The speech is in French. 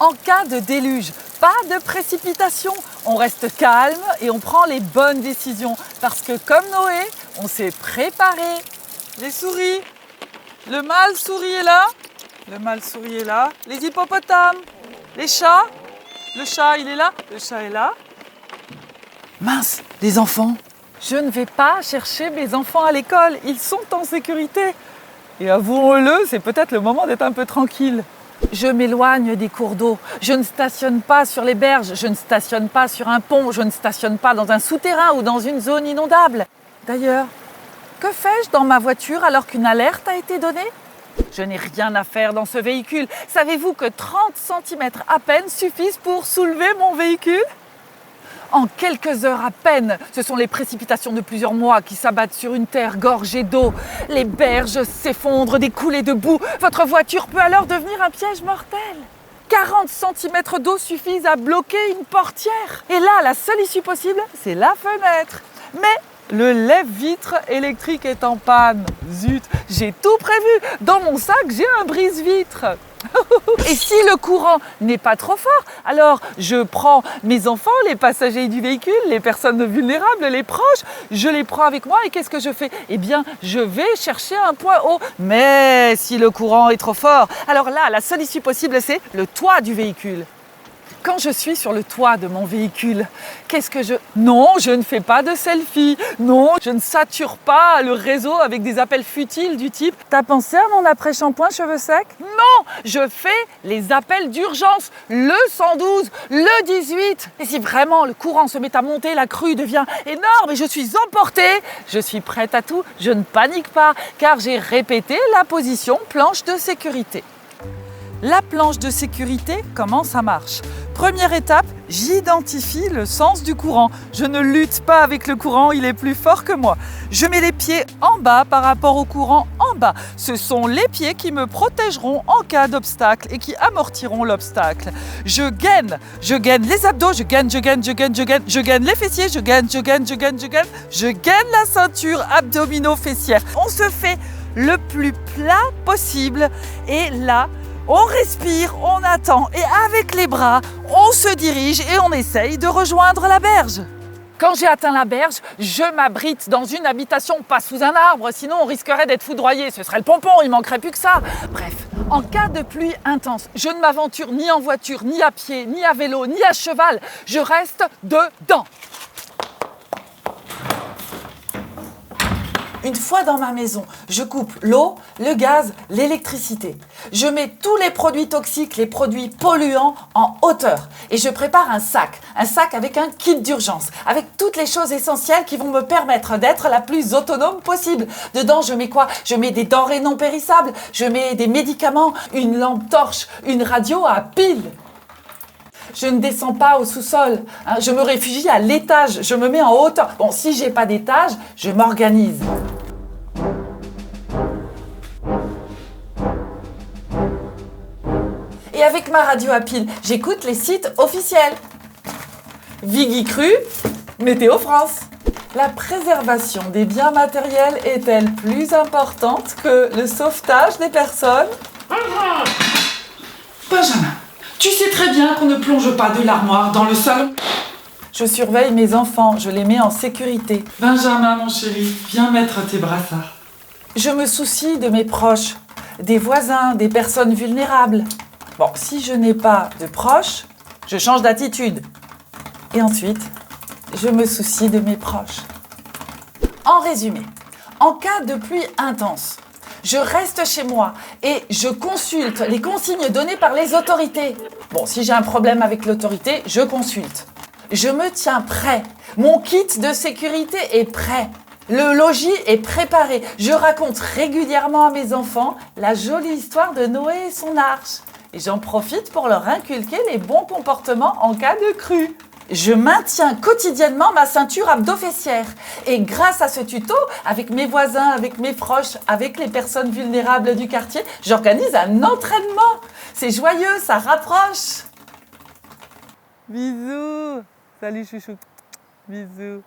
En cas de déluge, pas de précipitation. On reste calme et on prend les bonnes décisions. Parce que comme Noé, on s'est préparé. Les souris, le mâle souris est là. Le mâle souris est là. Les hippopotames, les chats. Le chat, il est là. Le chat est là. Mince, les enfants. Je ne vais pas chercher mes enfants à l'école. Ils sont en sécurité. Et avouons-le, c'est peut-être le moment d'être un peu tranquille. Je m'éloigne des cours d'eau. Je ne stationne pas sur les berges. Je ne stationne pas sur un pont. Je ne stationne pas dans un souterrain ou dans une zone inondable. D'ailleurs, que fais-je dans ma voiture alors qu'une alerte a été donnée ? Je n'ai rien à faire dans ce véhicule. Savez-vous que 30 cm à peine suffisent pour soulever mon véhicule ? En quelques heures à peine, ce sont les précipitations de plusieurs mois qui s'abattent sur une terre gorgée d'eau. Les berges s'effondrent, des coulées de boue. Votre voiture peut alors devenir un piège mortel. 40 cm d'eau suffisent à bloquer une portière. Et là, la seule issue possible, c'est la fenêtre. Mais le lève-vitre électrique est en panne. Zut, j'ai tout prévu. Dans mon sac, j'ai un brise-vitre. Et si le courant n'est pas trop fort, alors je prends mes enfants, les passagers du véhicule, les personnes vulnérables, les proches, je les prends avec moi et qu'est-ce que je fais ? Eh bien, je vais chercher un point haut. Mais si le courant est trop fort, alors là, la seule issue possible, c'est le toit du véhicule. Quand je suis sur le toit de mon véhicule, Non, je ne fais pas de selfie. Non, je ne sature pas le réseau avec des appels futiles du type « T'as pensé à mon après-shampoing cheveux secs ?» Non, je fais les appels d'urgence, le 112, le 18. Et si vraiment le courant se met à monter, la crue devient énorme et je suis emportée, je suis prête à tout, je ne panique pas car j'ai répété la position planche de sécurité. La planche de sécurité, comment ça marche ? Première étape, j'identifie le sens du courant. Je ne lutte pas avec le courant, il est plus fort que moi. Je mets les pieds en bas par rapport au courant en bas. Ce sont les pieds qui me protégeront en cas d'obstacle et qui amortiront l'obstacle. Je gaine les abdos, je gaine les fessiers, je gaine la ceinture abdomino-fessière. On se fait le plus plat possible et là, on respire, on attend et avec les bras, on se dirige et on essaye de rejoindre la berge. Quand j'ai atteint la berge, je m'abrite dans une habitation, pas sous un arbre, sinon on risquerait d'être foudroyé. Ce serait le pompon, il manquerait plus que ça. Bref, en cas de pluie intense, je ne m'aventure ni en voiture, ni à pied, ni à vélo, ni à cheval. Je reste dedans. Une fois dans ma maison, je coupe l'eau, le gaz, l'électricité. Je mets tous les produits toxiques, les produits polluants en hauteur. Et je prépare un sac avec un kit d'urgence, avec toutes les choses essentielles qui vont me permettre d'être la plus autonome possible. Dedans, je mets quoi ? Je mets des denrées non périssables, je mets des médicaments, une lampe torche, une radio à pile. Je ne descends pas au sous-sol, je me réfugie à l'étage, je me mets en hauteur. Bon, si j'ai pas d'étage, je m'organise. Et avec ma radio à pile, j'écoute les sites officiels. Vigicru, Météo France. La préservation des biens matériels est-elle plus importante que le sauvetage des personnes ? Benjamin, tu sais très bien qu'on ne plonge pas de l'armoire dans le salon. Je surveille mes enfants, je les mets en sécurité. Benjamin, mon chéri, viens mettre tes brassards. Je me soucie de mes proches, des voisins, des personnes vulnérables. Bon, si je n'ai pas de proches, je change d'attitude. Et ensuite, je me soucie de mes proches. En résumé, en cas de pluie intense, je reste chez moi et je consulte les consignes données par les autorités. Bon, si j'ai un problème avec l'autorité, je consulte. Je me tiens prêt. Mon kit de sécurité est prêt. Le logis est préparé. Je raconte régulièrement à mes enfants la jolie histoire de Noé et son arche. Et j'en profite pour leur inculquer les bons comportements en cas de crue. Je maintiens quotidiennement ma ceinture abdo-fessière. Et grâce à ce tuto, avec mes voisins, avec mes proches, avec les personnes vulnérables du quartier, j'organise un entraînement. C'est joyeux, ça rapproche. Bisous. Salut chouchou. Bisous.